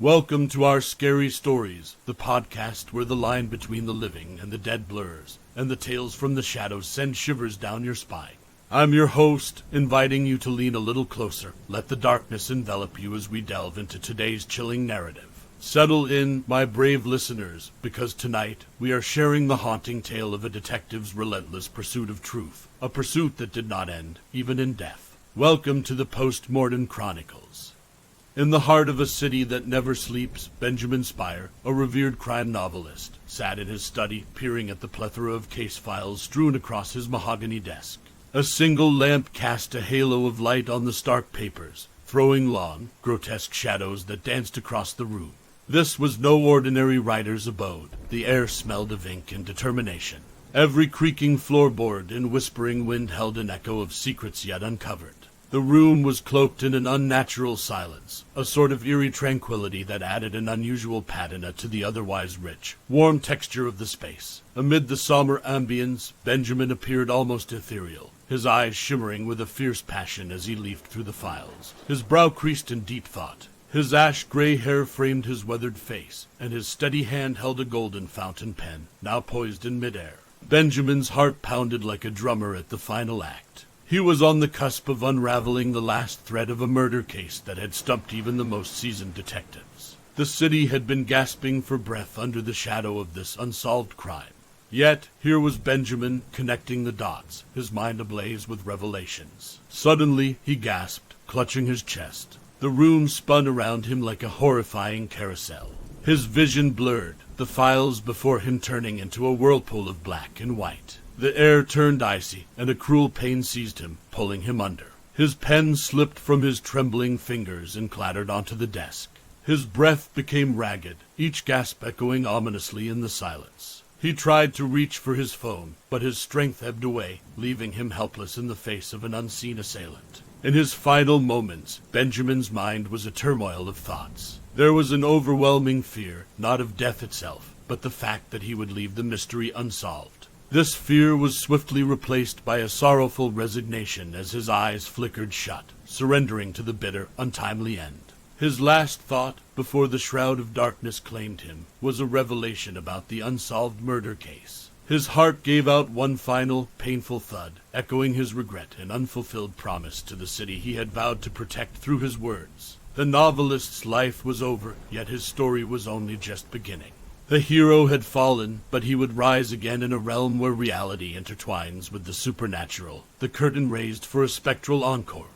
Welcome to our Scary Stories, the podcast where the line between the living and the dead blurs, and the tales from the shadows send shivers down your spine. I'm your host, inviting you to lean a little closer. Let the darkness envelop you as we delve into today's chilling narrative. Settle in, my brave listeners, because tonight we are sharing the haunting tale of a detective's relentless pursuit of truth, a pursuit that did not end, even in death. Welcome to the Post Mortem Chronicles. In the heart of a city that never sleeps, Benjamin Spire, a revered crime novelist, sat in his study, peering at the plethora of case files strewn across his mahogany desk. A single lamp cast a halo of light on the stark papers, throwing long, grotesque shadows that danced across the room. This was no ordinary writer's abode. The air smelled of ink and determination. Every creaking floorboard and whispering wind held an echo of secrets yet uncovered. The room was cloaked in an unnatural silence, a sort of eerie tranquility that added an unusual patina to the otherwise rich, warm texture of the space. Amid the somber ambience, Benjamin appeared almost ethereal, his eyes shimmering with a fierce passion as he leafed through the files, his brow creased in deep thought. His ash-gray hair framed his weathered face, and his steady hand held a golden fountain pen, now poised in midair. Benjamin's heart pounded like a drummer at the final act. He was on the cusp of unraveling the last thread of a murder case that had stumped even the most seasoned detectives. The city had been gasping for breath under the shadow of this unsolved crime. Yet, here was Benjamin connecting the dots, his mind ablaze with revelations. Suddenly, he gasped, clutching his chest. The room spun around him like a horrifying carousel. His vision blurred, the files before him turning into a whirlpool of black and white. The air turned icy, and a cruel pain seized him, pulling him under. His pen slipped from his trembling fingers and clattered onto the desk. His breath became ragged, each gasp echoing ominously in the silence. He tried to reach for his phone, but his strength ebbed away, leaving him helpless in the face of an unseen assailant. In his final moments, Benjamin's mind was a turmoil of thoughts. There was an overwhelming fear, not of death itself, but the fact that he would leave the mystery unsolved. This fear was swiftly replaced by a sorrowful resignation as his eyes flickered shut, surrendering to the bitter, untimely end. His last thought, before the shroud of darkness claimed him, was a revelation about the unsolved murder case. His heart gave out one final, painful thud, echoing his regret and unfulfilled promise to the city he had vowed to protect through his words. The novelist's life was over, yet his story was only just beginning. The hero had fallen, but he would rise again in a realm where reality intertwines with the supernatural, the curtain raised for a spectral encore.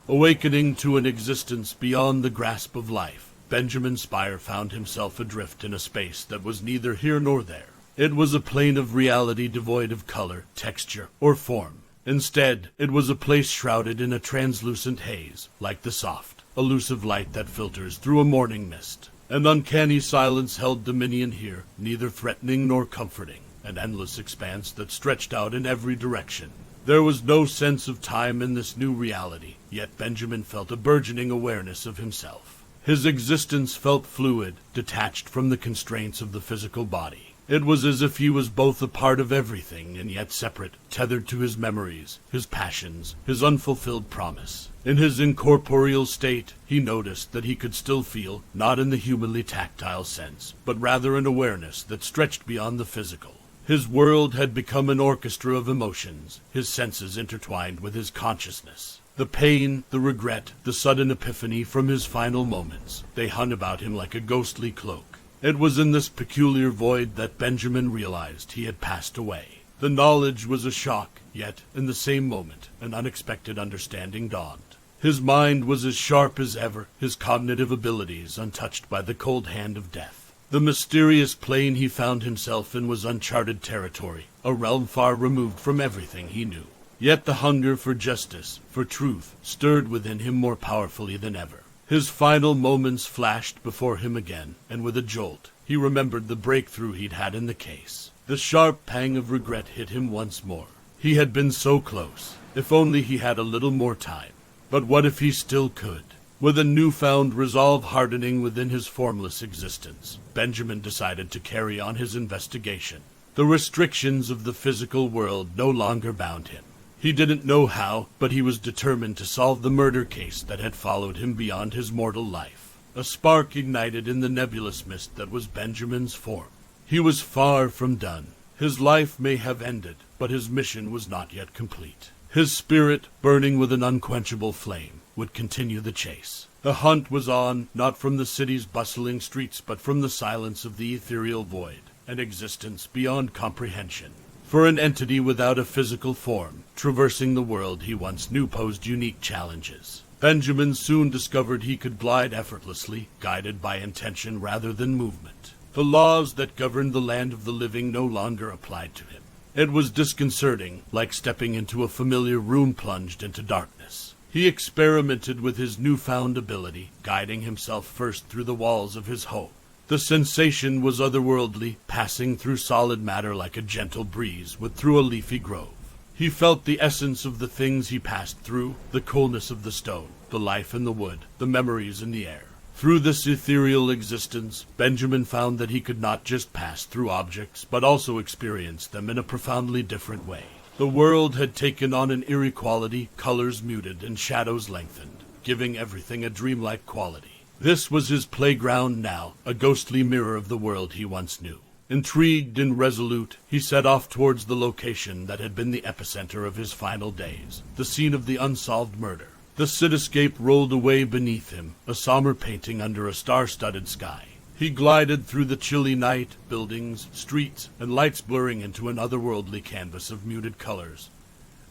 Awakening to an existence beyond the grasp of life, Benjamin Spire found himself adrift in a space that was neither here nor there. It was a plane of reality devoid of color, texture, or form. Instead, it was a place shrouded in a translucent haze, like the soft, elusive light that filters through a morning mist. An uncanny silence held dominion here, neither threatening nor comforting, an endless expanse that stretched out in every direction. There was no sense of time in this new reality, yet Benjamin felt a burgeoning awareness of himself. His existence felt fluid, detached from the constraints of the physical body. It was as if he was both a part of everything and yet separate, tethered to his memories, his passions, his unfulfilled promise. In his incorporeal state, he noticed that he could still feel, not in the humanly tactile sense, but rather an awareness that stretched beyond the physical. His world had become an orchestra of emotions, his senses intertwined with his consciousness. The pain, the regret, the sudden epiphany from his final moments, they hung about him like a ghostly cloak. It was in this peculiar void that Benjamin realized he had passed away. The knowledge was a shock, yet, in the same moment, an unexpected understanding dawned. His mind was as sharp as ever, his cognitive abilities untouched by the cold hand of death. The mysterious plane he found himself in was uncharted territory, a realm far removed from everything he knew. Yet the hunger for justice, for truth, stirred within him more powerfully than ever. His final moments flashed before him again, and with a jolt, he remembered the breakthrough he'd had in the case. The sharp pang of regret hit him once more. He had been so close. If only he had a little more time. But what if he still could? With a newfound resolve hardening within his formless existence, Benjamin decided to carry on his investigation. The restrictions of the physical world no longer bound him. He didn't know how, but he was determined to solve the murder case that had followed him beyond his mortal life. A spark ignited in the nebulous mist that was Benjamin's form. He was far from done. His life may have ended, but his mission was not yet complete. His spirit, burning with an unquenchable flame, would continue the chase. The hunt was on, not from the city's bustling streets, but from the silence of the ethereal void, an existence beyond comprehension. For an entity without a physical form, traversing the world he once knew posed unique challenges. Benjamin soon discovered he could glide effortlessly, guided by intention rather than movement. The laws that governed the land of the living no longer applied to him. It was disconcerting, like stepping into a familiar room plunged into darkness. He experimented with his newfound ability, guiding himself first through the walls of his home. The sensation was otherworldly, passing through solid matter like a gentle breeze through a leafy grove. He felt the essence of the things he passed through, the coolness of the stone, the life in the wood, the memories in the air. Through this ethereal existence, Benjamin found that he could not just pass through objects, but also experience them in a profoundly different way. The world had taken on an eerie quality, colors muted and shadows lengthened, giving everything a dreamlike quality. This was his playground now, a ghostly mirror of the world he once knew. Intrigued and resolute, he set off towards the location that had been the epicenter of his final days, the scene of the unsolved murder. The cityscape rolled away beneath him, a somber painting under a star-studded sky. He glided through the chilly night, buildings, streets, and lights blurring into an otherworldly canvas of muted colors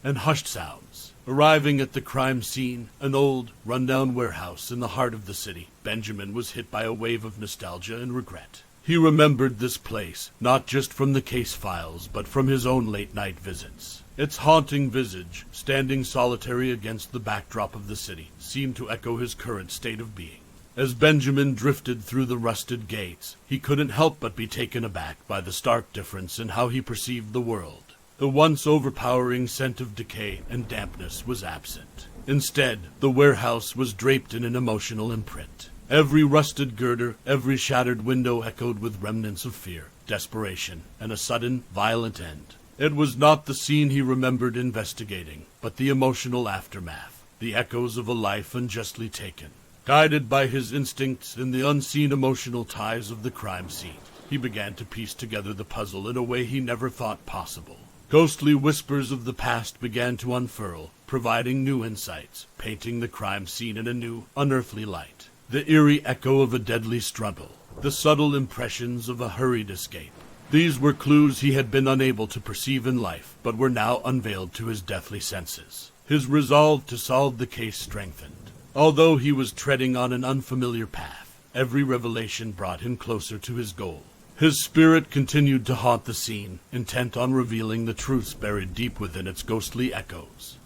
and hushed sounds. Arriving at the crime scene, an old, run-down warehouse in the heart of the city, Benjamin was hit by a wave of nostalgia and regret. He remembered this place, not just from the case files, but from his own late-night visits. Its haunting visage, standing solitary against the backdrop of the city, seemed to echo his current state of being. As Benjamin drifted through the rusted gates, he couldn't help but be taken aback by the stark difference in how he perceived the world. The once overpowering scent of decay and dampness was absent. Instead, the warehouse was draped in an emotional imprint. Every rusted girder, every shattered window echoed with remnants of fear, desperation, and a sudden, violent end. It was not the scene he remembered investigating, but the emotional aftermath, the echoes of a life unjustly taken. Guided by his instincts and the unseen emotional ties of the crime scene, he began to piece together the puzzle in a way he never thought possible. Ghostly whispers of the past began to unfurl, providing new insights, painting the crime scene in a new, unearthly light. The eerie echo of a deadly struggle, the subtle impressions of a hurried escape. These were clues he had been unable to perceive in life, but were now unveiled to his deathly senses. His resolve to solve the case strengthened. Although he was treading on an unfamiliar path, every revelation brought him closer to his goal. His spirit continued to haunt the scene, intent on revealing the truths buried deep within its ghostly echoes.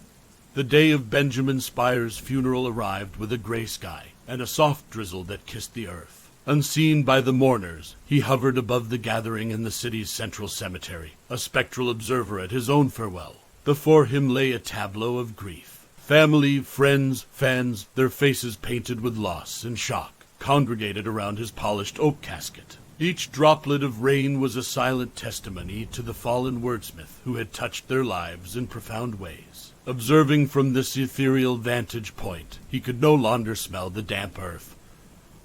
The day of Benjamin Spire's funeral arrived with a gray sky and a soft drizzle that kissed the earth. Unseen by the mourners, he hovered above the gathering in the city's central cemetery, a spectral observer at his own farewell. Before him lay a tableau of grief. Family, friends, fans, their faces painted with loss and shock, congregated around his polished oak casket. Each droplet of rain was a silent testimony to the fallen wordsmith who had touched their lives in profound ways. Observing from this ethereal vantage point, he could no longer smell the damp earth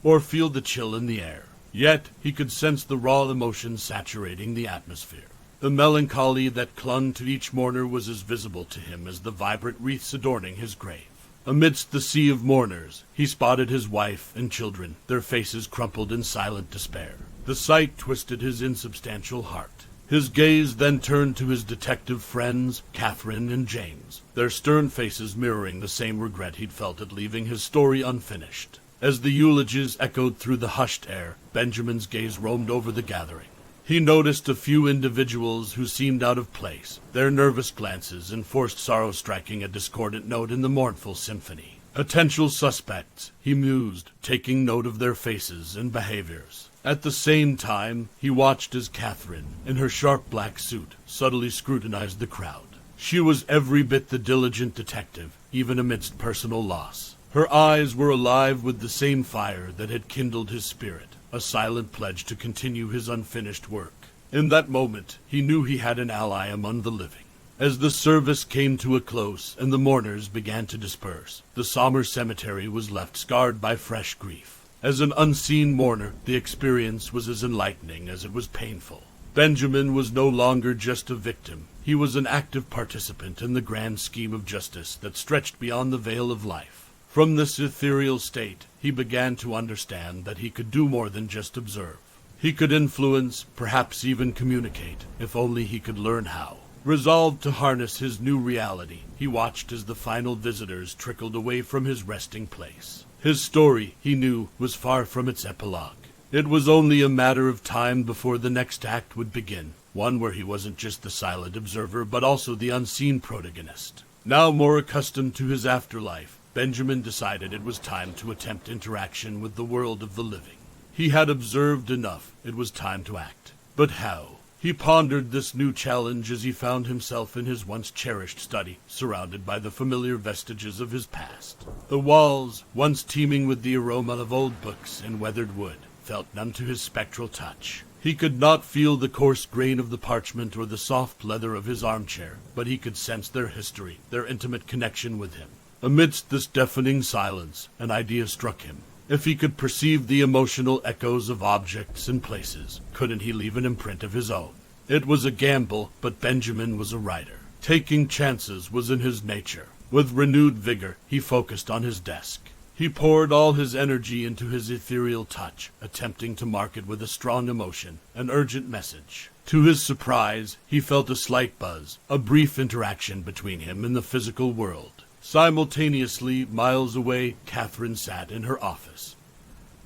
or feel the chill in the air. Yet he could sense the raw emotion saturating the atmosphere. The melancholy that clung to each mourner was as visible to him as the vibrant wreaths adorning his grave. Amidst the sea of mourners, he spotted his wife and children, their faces crumpled in silent despair. The sight twisted his insubstantial heart. His gaze then turned to his detective friends, Catherine and James, their stern faces mirroring the same regret he'd felt at leaving his story unfinished. As the eulogies echoed through the hushed air, Benjamin's gaze roamed over the gathering. He noticed a few individuals who seemed out of place, their nervous glances and forced sorrow striking a discordant note in the mournful symphony. Potential suspects, he mused, taking note of their faces and behaviors. At the same time, he watched as Catherine, in her sharp black suit, subtly scrutinized the crowd. She was every bit the diligent detective, even amidst personal loss. Her eyes were alive with the same fire that had kindled his spirit, a silent pledge to continue his unfinished work. In that moment, he knew he had an ally among the living. As the service came to a close and the mourners began to disperse, the somber cemetery was left scarred by fresh grief. As an unseen mourner, the experience was as enlightening as it was painful. Benjamin was no longer just a victim. He was an active participant in the grand scheme of justice that stretched beyond the veil of life. From this ethereal state, he began to understand that he could do more than just observe. He could influence, perhaps even communicate, if only he could learn how. Resolved to harness his new reality, he watched as the final visitors trickled away from his resting place. His story, he knew, was far from its epilogue. It was only a matter of time before the next act would begin, one where he wasn't just the silent observer, but also the unseen protagonist. Now more accustomed to his afterlife, Benjamin decided it was time to attempt interaction with the world of the living. He had observed enough. It was time to act. But how? He pondered this new challenge as he found himself in his once cherished study, surrounded by the familiar vestiges of his past. The walls, once teeming with the aroma of old books and weathered wood, felt numb to his spectral touch. He could not feel the coarse grain of the parchment or the soft leather of his armchair, but he could sense their history, their intimate connection with him. Amidst this deafening silence, an idea struck him. If he could perceive the emotional echoes of objects and places, couldn't he leave an imprint of his own? It was a gamble, but Benjamin was a writer. Taking chances was in his nature. With renewed vigor, he focused on his desk. He poured all his energy into his ethereal touch, attempting to mark it with a strong emotion, an urgent message. To his surprise, he felt a slight buzz, a brief interaction between him and the physical world. Simultaneously, miles away, Catherine sat in her office,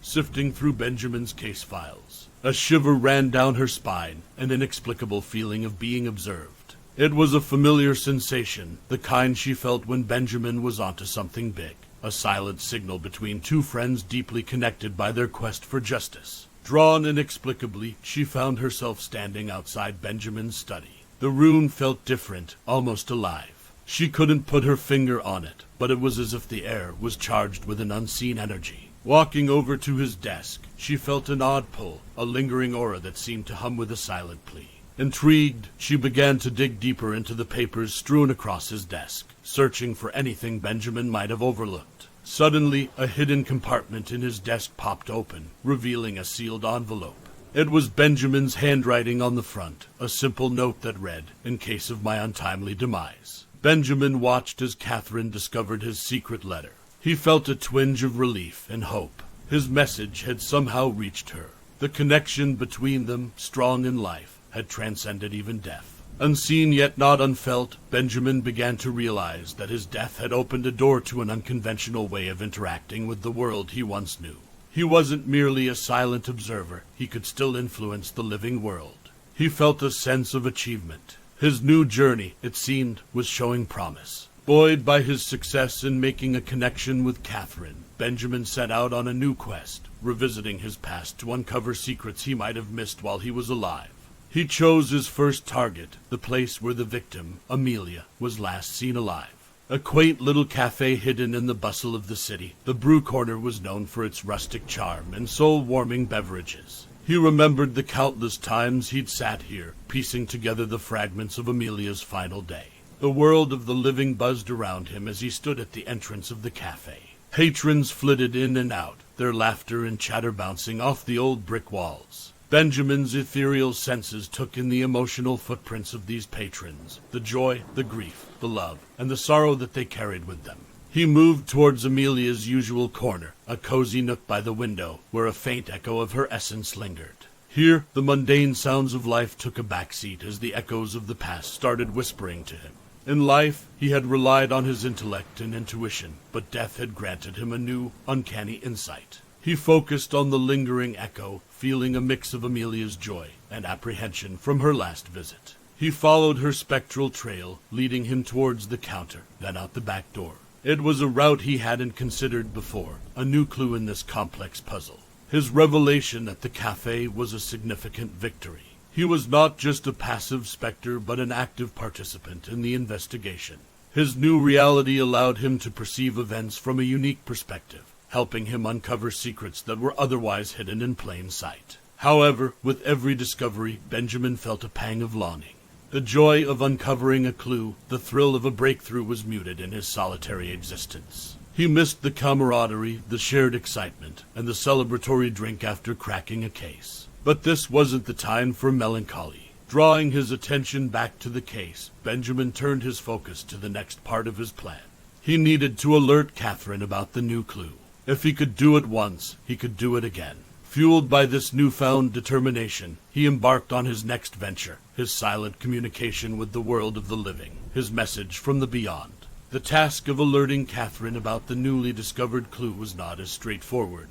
sifting through Benjamin's case files. A shiver ran down her spine, an inexplicable feeling of being observed. It was a familiar sensation, the kind she felt when Benjamin was onto something big. A silent signal between two friends deeply connected by their quest for justice. Drawn inexplicably, she found herself standing outside Benjamin's study. The room felt different, almost alive. She couldn't put her finger on it, but it was as if the air was charged with an unseen energy. Walking over to his desk, she felt an odd pull, a lingering aura that seemed to hum with a silent plea. Intrigued, she began to dig deeper into the papers strewn across his desk, searching for anything Benjamin might have overlooked. Suddenly, a hidden compartment in his desk popped open, revealing a sealed envelope. It was Benjamin's handwriting on the front, a simple note that read, "In case of my untimely demise." Benjamin watched as Catherine discovered his secret letter. He felt a twinge of relief and hope. His message had somehow reached her. The connection between them, strong in life, had transcended even death. Unseen yet not unfelt, Benjamin began to realize that his death had opened a door to an unconventional way of interacting with the world he once knew. He wasn't merely a silent observer, he could still influence the living world. He felt a sense of achievement. His new journey, it seemed, was showing promise. Buoyed by his success in making a connection with Catherine, Benjamin set out on a new quest, revisiting his past to uncover secrets he might have missed while he was alive. He chose his first target, the place where the victim, Amelia, was last seen alive. A quaint little cafe hidden in the bustle of the city, the brew corner was known for its rustic charm and soul-warming beverages. He remembered the countless times he'd sat here, piecing together the fragments of Amelia's final day. The world of the living buzzed around him as he stood at the entrance of the cafe. Patrons flitted in and out, their laughter and chatter bouncing off the old brick walls. Benjamin's ethereal senses took in the emotional footprints of these patrons, the joy, the grief, the love, and the sorrow that they carried with them. He moved towards Amelia's usual corner, a cozy nook by the window, where a faint echo of her essence lingered. Here, the mundane sounds of life took a backseat as the echoes of the past started whispering to him. In life, he had relied on his intellect and intuition, but death had granted him a new, uncanny insight. He focused on the lingering echo, feeling a mix of Amelia's joy and apprehension from her last visit. He followed her spectral trail, leading him towards the counter, then out the back door. It was a route he hadn't considered before, a new clue in this complex puzzle. His revelation at the cafe was a significant victory. He was not just a passive specter, but an active participant in the investigation. His new reality allowed him to perceive events from a unique perspective, helping him uncover secrets that were otherwise hidden in plain sight. However, with every discovery, Benjamin felt a pang of longing. The joy of uncovering a clue, the thrill of a breakthrough was muted in his solitary existence. He missed the camaraderie, the shared excitement, and the celebratory drink after cracking a case. But this wasn't the time for melancholy. Drawing his attention back to the case, Benjamin turned his focus to the next part of his plan. He needed to alert Catherine about the new clue. If he could do it once, he could do it again. Fueled by this newfound determination, he embarked on his next venture, his silent communication with the world of the living, his message from the beyond. The task of alerting Catherine about the newly discovered clue was not as straightforward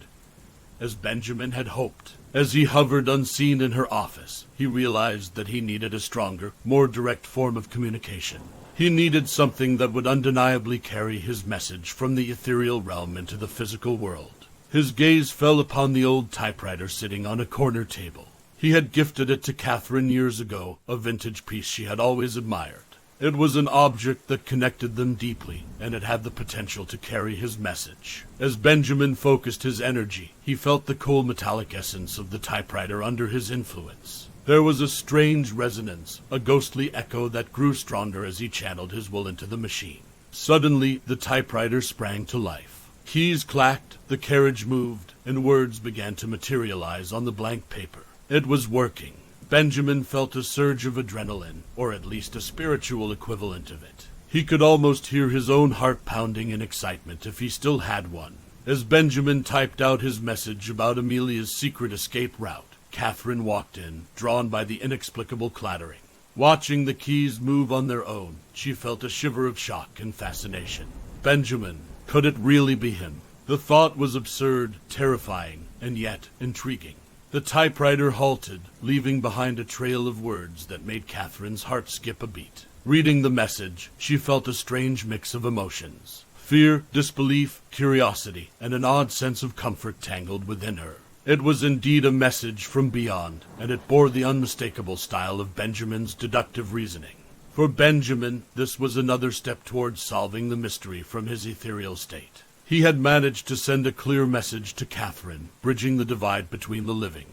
as Benjamin had hoped. As he hovered unseen in her office, he realized that he needed a stronger, more direct form of communication. He needed something that would undeniably carry his message from the ethereal realm into the physical world. His gaze fell upon the old typewriter sitting on a corner table. He had gifted it to Catherine years ago, a vintage piece she had always admired. It was an object that connected them deeply, and it had the potential to carry his message. As Benjamin focused his energy, he felt the cool metallic essence of the typewriter under his influence. There was a strange resonance, a ghostly echo that grew stronger as he channeled his will into the machine. Suddenly, the typewriter sprang to life. Keys clacked, the carriage moved, and words began to materialize on the blank paper. It was working. Benjamin felt a surge of adrenaline, or at least a spiritual equivalent of it. He could almost hear his own heart pounding in excitement if he still had one. As Benjamin typed out his message about Amelia's secret escape route, Catherine walked in, drawn by the inexplicable clattering. Watching the keys move on their own, she felt a shiver of shock and fascination. Benjamin, could it really be him? The thought was absurd, terrifying, and yet intriguing. The typewriter halted, leaving behind a trail of words that made Catherine's heart skip a beat. Reading the message, she felt a strange mix of emotions. Fear, disbelief, curiosity, and an odd sense of comfort tangled within her. It was indeed a message from beyond, and it bore the unmistakable style of Benjamin's deductive reasoning. For Benjamin, this was another step towards solving the mystery from his ethereal state. He had managed to send a clear message to Catherine, bridging the divide between the living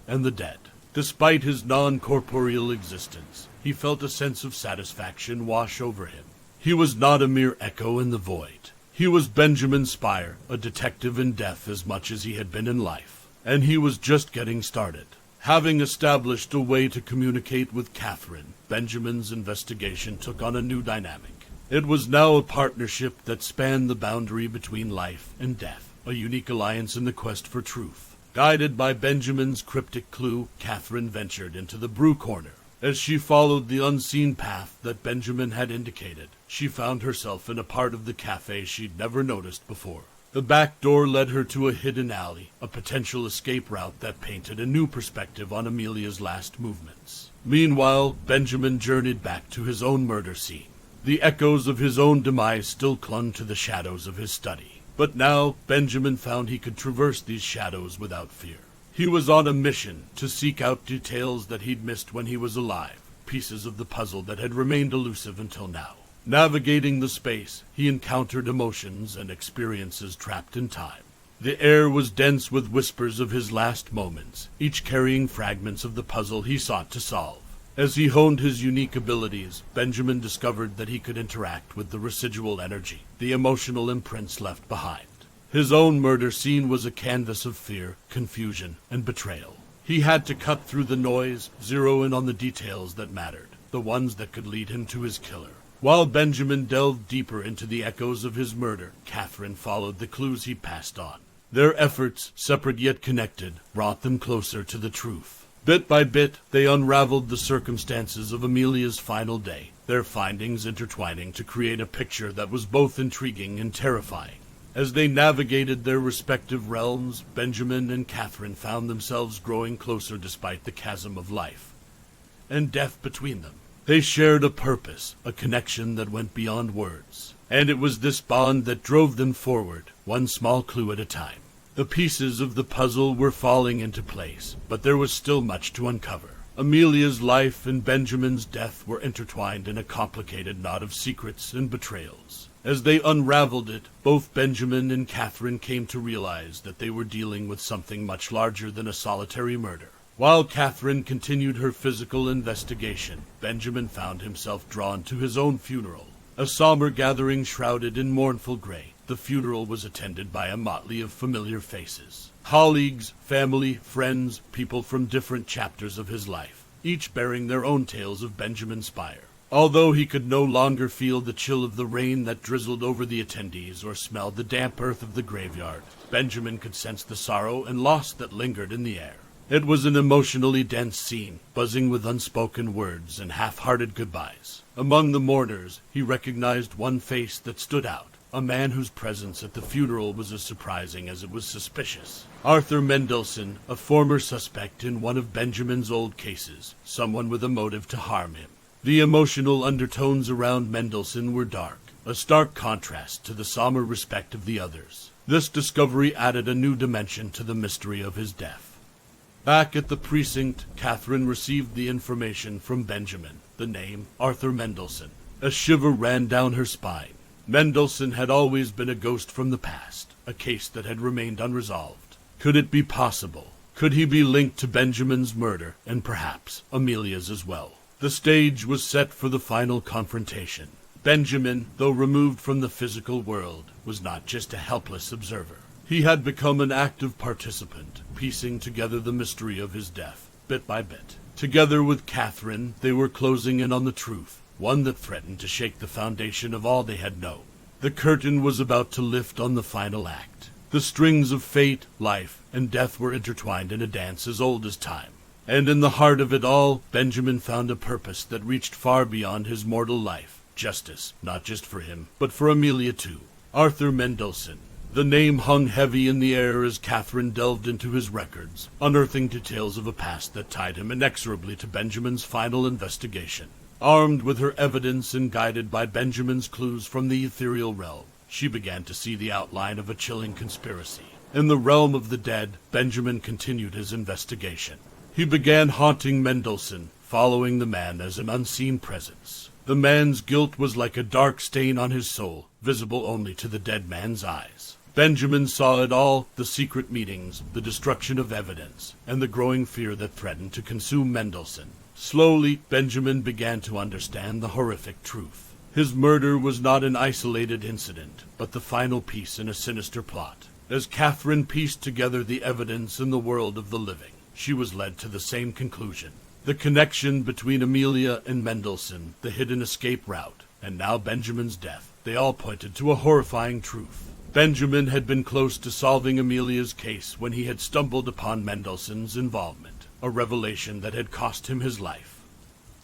and the dead. Despite his non-corporeal existence, he felt a sense of satisfaction wash over him. He was not a mere echo in the void. He was Benjamin Spire, a detective in death as much as he had been in life. And he was just getting started. Having established a way to communicate with Catherine, Benjamin's investigation took on a new dynamic. It was now a partnership that spanned the boundary between life and death, a unique alliance in the quest for truth. Guided by Benjamin's cryptic clue, Catherine ventured into the brew corner. As she followed the unseen path that Benjamin had indicated, she found herself in a part of the cafe she'd never noticed before. The back door led her to a hidden alley, a potential escape route that painted a new perspective on Amelia's last movements. Meanwhile, Benjamin journeyed back to his own murder scene. The echoes of his own demise still clung to the shadows of his study. But now, Benjamin found he could traverse these shadows without fear. He was on a mission to seek out details that he'd missed when he was alive, pieces of the puzzle that had remained elusive until now. Navigating the space, he encountered emotions and experiences trapped in time. The air was dense with whispers of his last moments, each carrying fragments of the puzzle he sought to solve. As he honed his unique abilities, Benjamin discovered that he could interact with the residual energy, the emotional imprints left behind. His own murder scene was a canvas of fear, confusion, and betrayal. He had to cut through the noise, zero in on the details that mattered, the ones that could lead him to his killer. While Benjamin delved deeper into the echoes of his murder, Catherine followed the clues he passed on. Their efforts, separate yet connected, brought them closer to the truth. Bit by bit, they unraveled the circumstances of Amelia's final day, their findings intertwining to create a picture that was both intriguing and terrifying. As they navigated their respective realms, Benjamin and Catherine found themselves growing closer despite the chasm of life and death between them. They shared a purpose, a connection that went beyond words. And it was this bond that drove them forward, one small clue at a time. The pieces of the puzzle were falling into place, but there was still much to uncover. Amelia's life and Benjamin's death were intertwined in a complicated knot of secrets and betrayals. As they unraveled it, both Benjamin and Catherine came to realize that they were dealing with something much larger than a solitary murder. While Catherine continued her physical investigation, Benjamin found himself drawn to his own funeral, a somber gathering shrouded in mournful gray. the funeral was attended by a motley of familiar faces. Colleagues, family, friends, people from different chapters of his life, each bearing their own tales of Benjamin Spire. Although he could no longer feel the chill of the rain that drizzled over the attendees or smell the damp earth of the graveyard, Benjamin could sense the sorrow and loss that lingered in the air. It was an emotionally dense scene, buzzing with unspoken words and half-hearted goodbyes. Among the mourners, he recognized one face that stood out, a man whose presence at the funeral was as surprising as it was suspicious. Arthur Mendelsohn, a former suspect in one of Benjamin's old cases, someone with a motive to harm him. The emotional undertones around Mendelsohn were dark, a stark contrast to the somber respect of the others. This discovery added a new dimension to the mystery of his death. Back at the precinct, Catherine received the information from Benjamin, the name Arthur Mendelsohn. A shiver ran down her spine. Mendelsohn had always been a ghost from the past, a case that had remained unresolved. Could it be possible? Could he be linked to Benjamin's murder, and perhaps Amelia's as well? The stage was set for the final confrontation. Benjamin, though removed from the physical world, was not just a helpless observer. He had become an active participant, piecing together the mystery of his death, bit by bit. Together with Catherine, they were closing in on the truth, one that threatened to shake the foundation of all they had known. The curtain was about to lift on the final act. The strings of fate, life, and death were intertwined in a dance as old as time. And in the heart of it all, Benjamin found a purpose that reached far beyond his mortal life. Justice, not just for him, but for Amelia too. Arthur Mendelsohn. The name hung heavy in the air as Catherine delved into his records, unearthing details of a past that tied him inexorably to Benjamin's final investigation. Armed with her evidence and guided by Benjamin's clues from the ethereal realm, she began to see the outline of a chilling conspiracy. In the realm of the dead, Benjamin continued his investigation. He began haunting Mendelsohn, following the man as an unseen presence. The man's guilt was like a dark stain on his soul, visible only to the dead man's eyes. Benjamin saw it all, the secret meetings, the destruction of evidence, and the growing fear that threatened to consume Mendelsohn. Slowly, Benjamin began to understand the horrific truth. His murder was not an isolated incident, but the final piece in a sinister plot. As Catherine pieced together the evidence in the world of the living, she was led to the same conclusion. The connection between Amelia and Mendelsohn, the hidden escape route, and now Benjamin's death, they all pointed to a horrifying truth. Benjamin had been close to solving Amelia's case when he had stumbled upon Mendelsohn's involvement, a revelation that had cost him his life.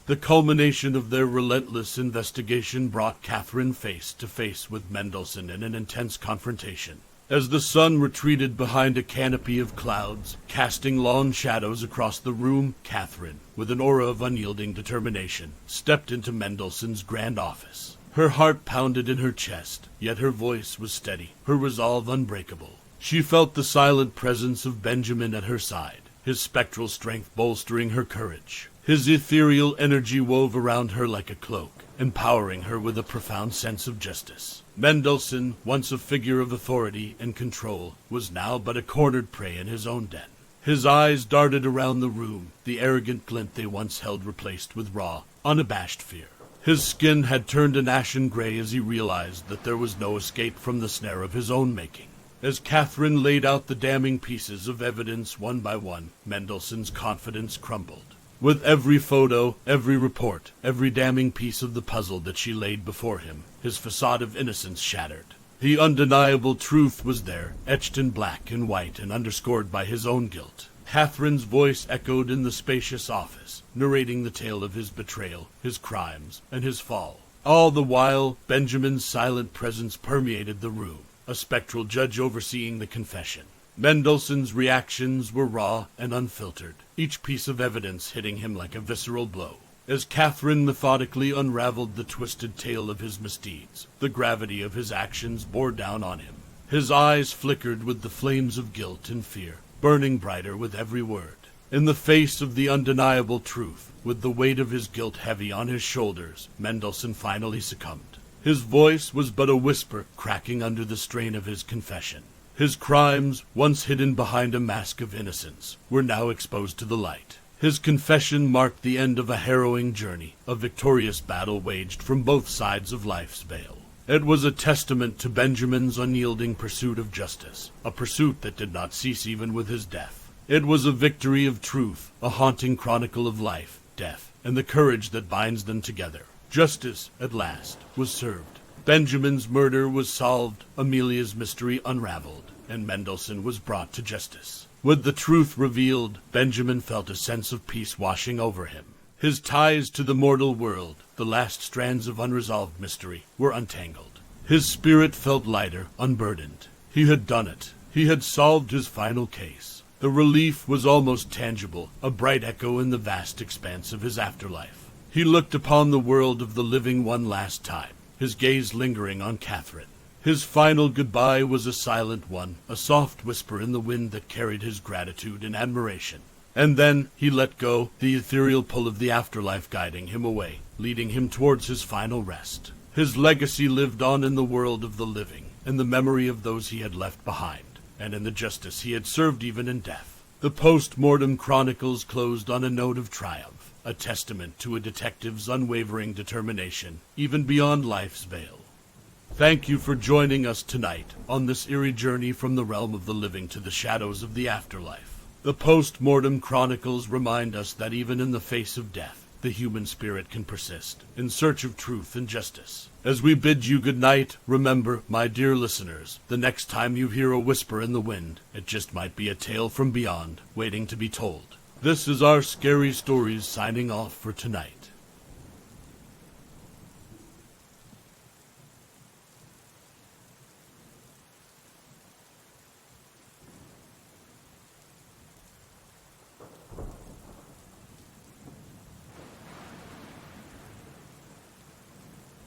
The culmination of their relentless investigation brought Catherine face to face with Mendelsohn in an intense confrontation. As the sun retreated behind a canopy of clouds, casting long shadows across the room, Catherine, with an aura of unyielding determination, stepped into Mendelsohn's grand office. Her heart pounded in her chest, yet her voice was steady, her resolve unbreakable. She felt the silent presence of Benjamin at her side, his spectral strength bolstering her courage. His ethereal energy wove around her like a cloak, empowering her with a profound sense of justice. Mendelsohn, once a figure of authority and control, was now but a cornered prey in his own den. His eyes darted around the room, the arrogant glint they once held replaced with raw, unabashed fear. His skin had turned an ashen gray as he realized that there was no escape from the snare of his own making. As Catherine laid out the damning pieces of evidence one by one, Mendelsohn's confidence crumbled. With every photo, every report, every damning piece of the puzzle that she laid before him, his facade of innocence shattered. The undeniable truth was there, etched in black and white and underscored by his own guilt. Catherine's voice echoed in the spacious office, narrating the tale of his betrayal, his crimes, and his fall. All the while, Benjamin's silent presence permeated the room, a spectral judge overseeing the confession. Mendelsohn's reactions were raw and unfiltered, each piece of evidence hitting him like a visceral blow. As Catherine methodically unraveled the twisted tale of his misdeeds, the gravity of his actions bore down on him. His eyes flickered with the flames of guilt and fear, burning brighter with every word. In the face of the undeniable truth, with the weight of his guilt heavy on his shoulders, Mendelsohn finally succumbed. His voice was but a whisper cracking under the strain of his confession. His crimes, once hidden behind a mask of innocence, were now exposed to the light. His confession marked the end of a harrowing journey, a victorious battle waged from both sides of life's veil. It was a testament to Benjamin's unyielding pursuit of justice, a pursuit that did not cease even with his death. It was a victory of truth, a haunting chronicle of life, death, and the courage that binds them together. Justice, at last, was served. Benjamin's murder was solved, Amelia's mystery unraveled, and Mendelssohn was brought to justice. With the truth revealed, Benjamin felt a sense of peace washing over him. His ties to the mortal world, the last strands of unresolved mystery, were untangled. His spirit felt lighter, unburdened. He had done it. He had solved his final case. The relief was almost tangible, a bright echo in the vast expanse of his afterlife. He looked upon the world of the living one last time, his gaze lingering on Catherine. His final goodbye was a silent one, a soft whisper in the wind that carried his gratitude and admiration. And then he let go, the ethereal pull of the afterlife guiding him away, leading him towards his final rest. His legacy lived on in the world of the living, in the memory of those he had left behind, and in the justice he had served even in death. The Post Mortem Chronicles closed on a note of triumph, a testament to a detective's unwavering determination, even beyond life's veil. Thank you for joining us tonight on this eerie journey from the realm of the living to the shadows of the afterlife. The Post Mortem Chronicles remind us that even in the face of death, the human spirit can persist, in search of truth and justice. As we bid you good night, remember, my dear listeners, the next time you hear a whisper in the wind, it just might be a tale from beyond, waiting to be told. This is our Scary Stories signing off for tonight.